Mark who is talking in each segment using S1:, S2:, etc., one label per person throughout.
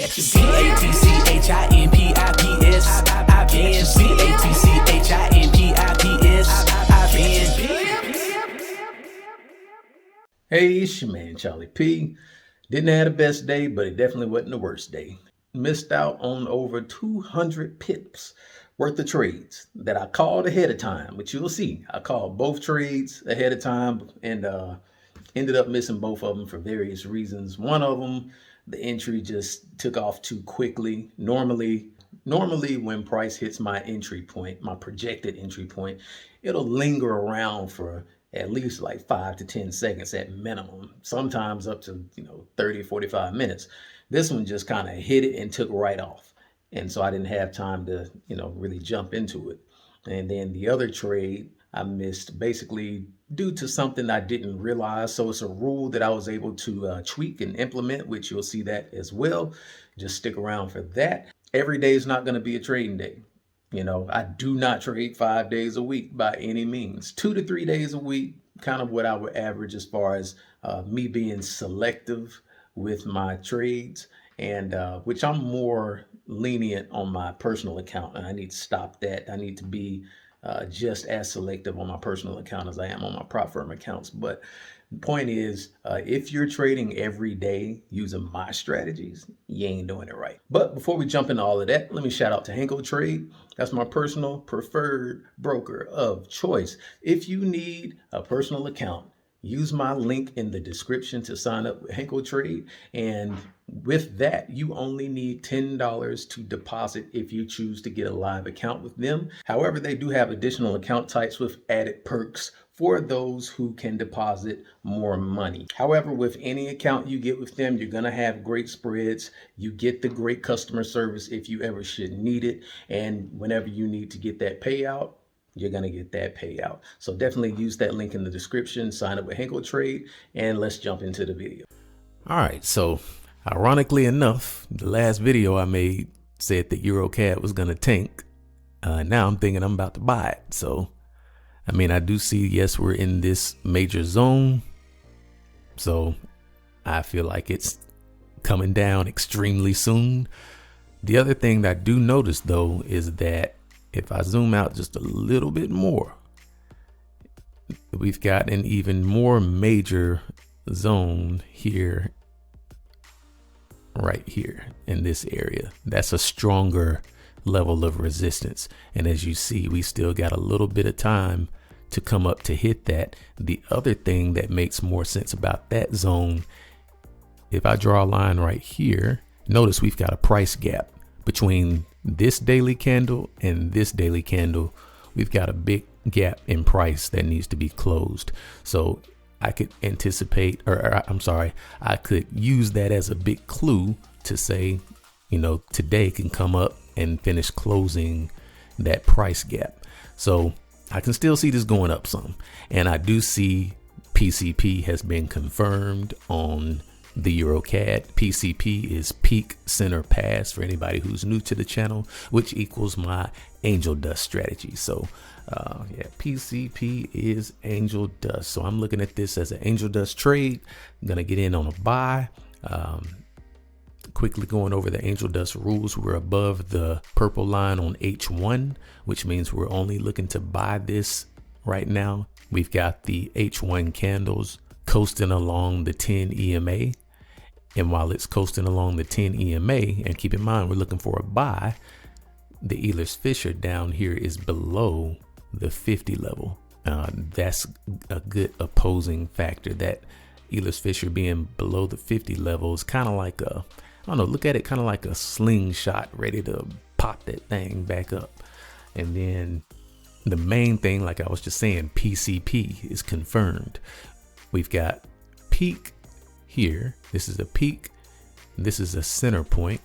S1: Hey, it's your man, Charlie P. Didn't have the best day, but it definitely wasn't the worst day. Missed out on over 200 pips worth of trades that I called ahead of time, which you'll see. I called both trades ahead of time and ended up missing both of them for various reasons. One of them, the entry just took off too quickly. Normally when price hits my entry point, my projected entry point, it'll linger around for at least like 5 to 10 seconds at minimum, sometimes up to 30, 45 minutes. This one just kind of hit it and took right off. And so I didn't have time to, really jump into it. And then the other trade I missed basically due to something I didn't realize. So it's a rule that I was able to tweak and implement, which you'll see that as well. Just stick around for that. Every day is not going to be a trading day. I do not trade 5 days a week by any means. 2 to 3 days a week, kind of what I would average as far as me being selective with my trades, and which I'm more lenient on my personal account, and I need to stop that. I need to be just as selective on my personal account as I am on my prop firm accounts. But the point is, if you're trading every day using my strategies, you ain't doing it right. But before we jump into all of that, let me shout out to Henko Trade. That's my personal preferred broker of choice. If you need a personal account, use my link in the description to sign up with Henko Trade. And with that, you only need $10 to deposit if you choose to get a live account with them. However, they do have additional account types with added perks for those who can deposit more money. However, with any account you get with them, you're gonna have great spreads. You get the great customer service if you ever should need it. And whenever you need to get that payout, you're going to get that payout. So definitely use that link in the description, sign up with Henko Trade, and let's jump into the video. All right. So ironically enough, the last video I made said that EURCAD was going to tank. Now I'm thinking I'm about to buy it. So, I do see, yes, we're in this major zone. So I feel like it's coming down extremely soon. The other thing that I do notice though, is that if I zoom out just a little bit more, we've got an even more major zone here, right here in this area. That's a stronger level of resistance. And as you see, we still got a little bit of time to come up to hit that. The other thing that makes more sense about that zone, if I draw a line right here, notice we've got a price gap between this daily candle and this daily candle. We've got a big gap in price that needs to be closed. So I could anticipate, I could use that as a big clue to say, today can come up and finish closing that price gap. So I can still see this going up some. And I do see PCP has been confirmed on the EURCAD. PCP is peak center pass for anybody who's new to the channel, which equals my angel dust strategy. So yeah, PCP is angel dust. So I'm looking at this as an angel dust trade. I'm gonna get in on a buy. Quickly going over the angel dust rules. We're above the purple line on H1, which means we're only looking to buy this right now. We've got the H1 candles coasting along the 10 EMA. And while it's coasting along the 10 EMA, and keep in mind, we're looking for a buy, the Ehlers Fisher down here is below the 50 level. That's a good opposing factor. That Ehlers Fisher being below the 50 level is kind of like a, look at it kind of like a slingshot ready to pop that thing back up. And then the main thing, like I was just saying, PCP is confirmed. We've got peak here. This is a peak. This is a center point.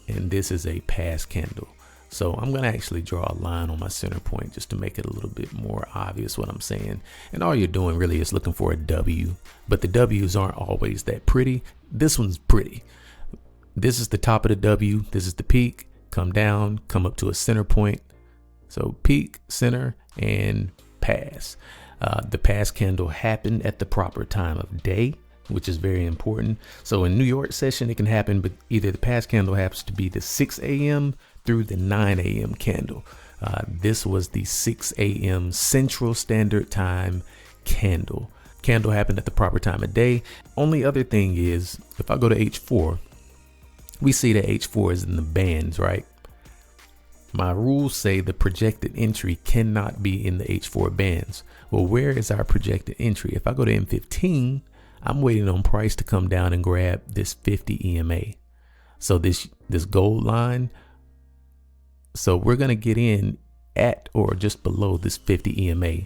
S1: And this is a pass candle. So I'm going to actually draw a line on my center point just to make it a little bit more obvious what I'm saying. And all you're doing really is looking for a W. But the W's aren't always that pretty. This one's pretty. This is the top of the W. This is the peak. Come down, come up to a center point. So peak, center, and pass. The pass candle happened at the proper time of day. which is very important. So in New York session, it can happen, but either the past candle happens to be the 6 a.m. through the 9 a.m. candle. This was the 6 a.m. Central Standard Time candle. Candle happened at the proper time of day. Only other thing is, if I go to H4, we see that H4 is in the bands, right? My rules say the projected entry cannot be in the H4 bands. Well, where is our projected entry? If I go to M15, I'm waiting on price to come down and grab this 50 EMA. So this gold line. So we're going to get in at or just below this 50 EMA.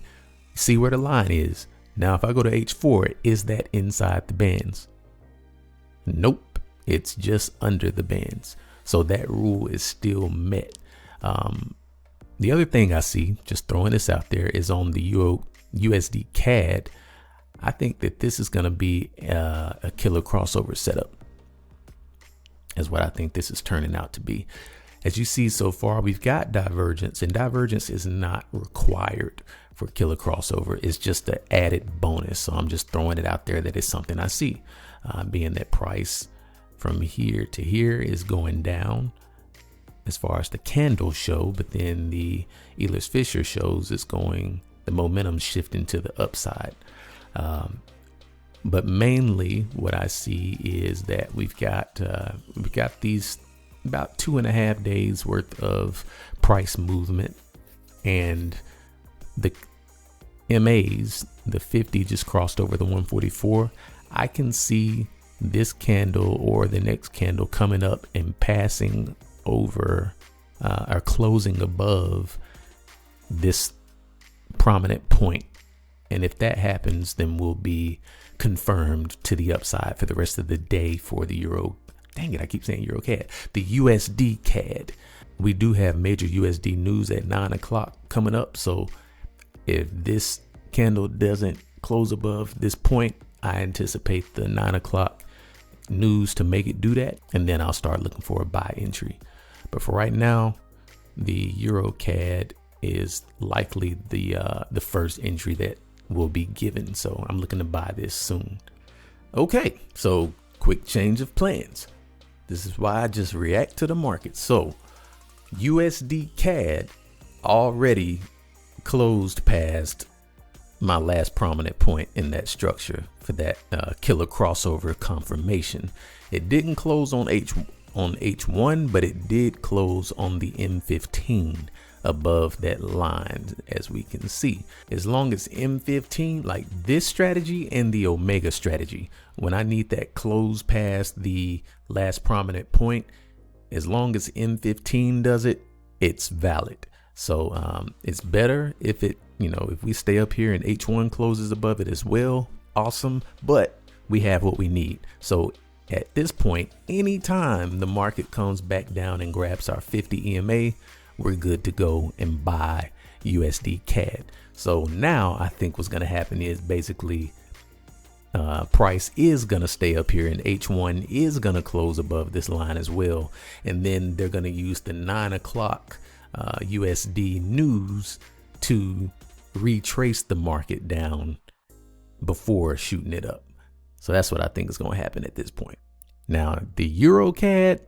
S1: See where the line is. Now, if I go to H4, is that inside the bands? Nope. It's just under the bands. So that rule is still met. The other thing I see, just throwing this out there, is on the USDCAD. I think that this is going to be a killer crossover setup, is what I think this is turning out to be. As you see so far, we've got divergence, and divergence is not required for killer crossover. It's just an added bonus. So I'm just throwing it out there that it's something I see, being that price from here to here is going down as far as the candles show, but then the Ehlers Fisher shows it's going, the momentum shifting to the upside. But mainly what I see is that we've got these about 2.5 days worth of price movement, and the MAs, the 50 just crossed over the 144. I can see this candle or the next candle coming up and passing over or closing above this prominent point. And if that happens, then we'll be confirmed to the upside for the rest of the day for the euro. Dang it, I keep saying EURCAD. The USDCAD. We do have major USD news at 9 o'clock coming up. So if this candle doesn't close above this point, I anticipate the 9 o'clock news to make it do that. And then I'll start looking for a buy entry. But for right now, the EURCAD is likely the first entry that will be given. So I'm looking to buy this soon. Okay, so quick change of plans. This is why I just react to the market. So USDCAD already closed past my last prominent point in that structure for that killer crossover confirmation. It didn't close on H1, but it did close on the M15 above that line, as we can see. As long as M15, like this strategy and the Omega strategy, when I need that close past the last prominent point, as long as M15 does it, it's valid. So it's better if it, if we stay up here and H1 closes above it as well, awesome. But we have what we need. So at this point, anytime the market comes back down and grabs our 50 EMA, we're good to go and buy USDCAD. So now I think what's going to happen is basically price is going to stay up here and H1 is going to close above this line as well. And then they're going to use the 9 o'clock USD news to retrace the market down before shooting it up. So that's what I think is going to happen at this point. Now, the EURCAD,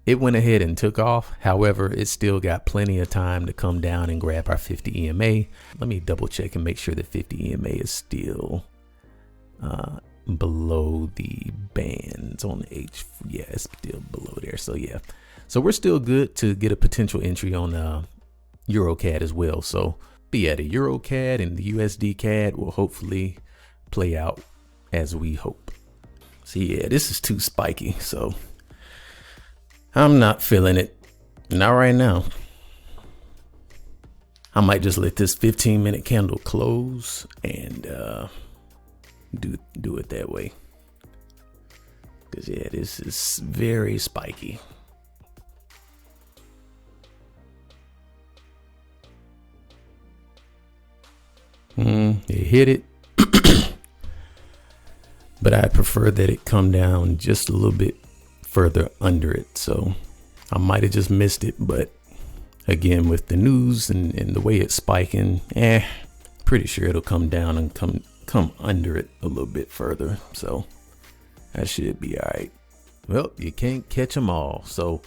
S1: it went ahead and took off. However, it still got plenty of time to come down and grab our 50 EMA. Let me double check and make sure the 50 EMA is still below the bands on the H. Yeah, it's still below there. So yeah, so we're still good to get a potential entry on EURCAD as well. So but yeah, the EURCAD and the USDCAD will hopefully play out as we hope. So yeah, this is too spiky, so I'm not feeling it. Not right now. I might just let this 15-minute candle close and do it that way. Because yeah, this is very spiky. It hit it. But I prefer that it come down just a little bit further under it. So I might have just missed it, but again, with the news and the way it's spiking, pretty sure it'll come down and come come under it a little bit further. So that should be all right. Well, you can't catch them all. So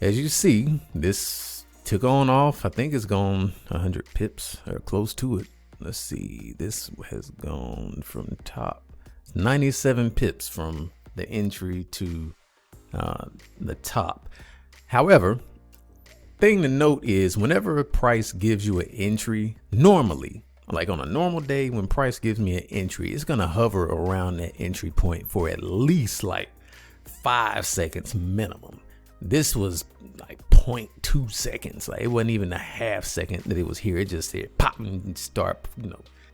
S1: as you see, this took on off. I think it's gone 100 pips or close to it. Let's see. This has gone from top 97 pips from the entry to the top. However, thing to note is whenever a price gives you an entry, normally, like on a normal day, when price gives me an entry, it's going to hover around that entry point for at least like 5 seconds minimum. This was like 0.2 seconds. Like it wasn't even a half second that it was here. It just said pop and start,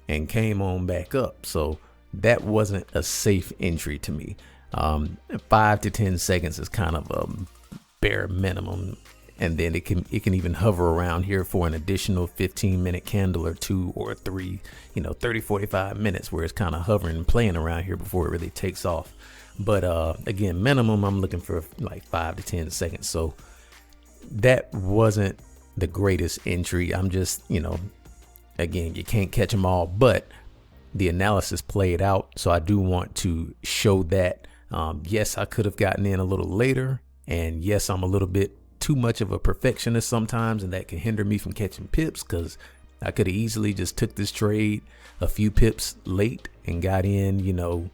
S1: and came on back up. So that wasn't a safe entry to me. 5 to 10 seconds is kind of a bare minimum. And then it can even hover around here for an additional 15-minute candle or 2 or 3, 30, 45 minutes where it's kind of hovering and playing around here before it really takes off. But again, minimum, I'm looking for like 5 to 10 seconds. So that wasn't the greatest entry. I'm just, again, you can't catch them all, but the analysis played out. So I do want to show that, yes, I could have gotten in a little later. And yes, I'm a little bit too much of a perfectionist sometimes, and that can hinder me from catching pips, because I could have easily just took this trade a few pips late and got in,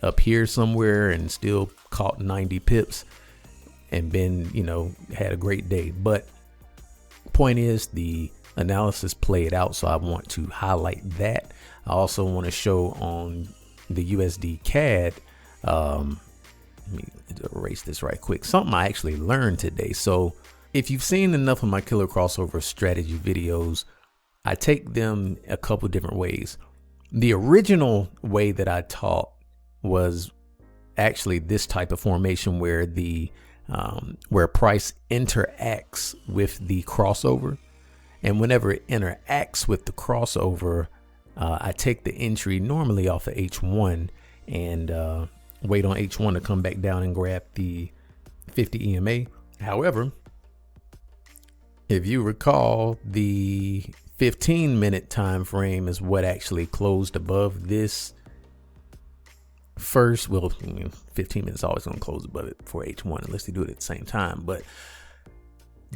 S1: up here somewhere and still caught 90 pips and been, had a great day. But point is, the analysis played out. So I want to highlight that. I also want to show on the USDCAD, let me erase this right quick. Something I actually learned today. So if you've seen enough of my killer crossover strategy videos, I take them a couple different ways. The original way that I taught was actually this type of formation where the where price interacts with the crossover. And whenever it interacts with the crossover, I take the entry normally off of H1 and wait on H1 to come back down and grab the 50 EMA. However, if you recall, the 15-minute time frame is what actually closed above this first. Well, 15 minutes always going to close above it for H1 unless they do it at the same time. But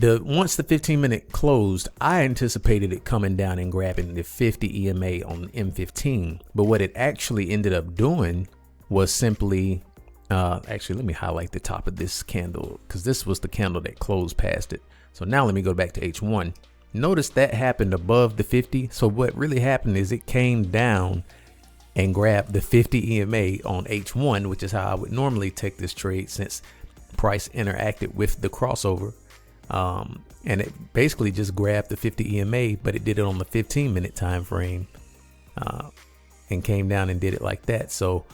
S1: once the 15-minute closed, I anticipated it coming down and grabbing the 50 EMA on M15. But what it actually ended up doing was simply, actually, let me highlight the top of this candle, because this was the candle that closed past it. So now let me go back to H1. Notice that happened above the 50. So what really happened is it came down and grabbed the 50 EMA on H1, which is how I would normally take this trade since price interacted with the crossover. And it basically just grabbed the 50 EMA, but it did it on the 15-minute time frame, and came down and did it like that. So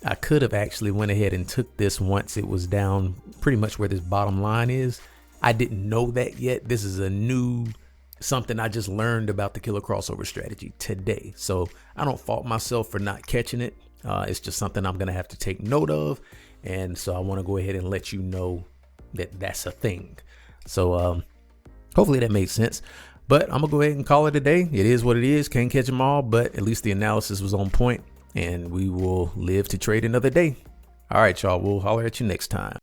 S1: I could have actually went ahead and took this once it was down pretty much where this bottom line is. I didn't know that yet. This is a new something I just learned about the killer crossover strategy today. So I don't fault myself for not catching it. It's just something I'm going to have to take note of. And so I want to go ahead and let you know that that's a thing. So hopefully that made sense. But I'm going to go ahead and call it a day. It is what it is. Can't catch them all, but at least the analysis was on point. And we will live to trade another day. All right, y'all. We'll holler at you next time.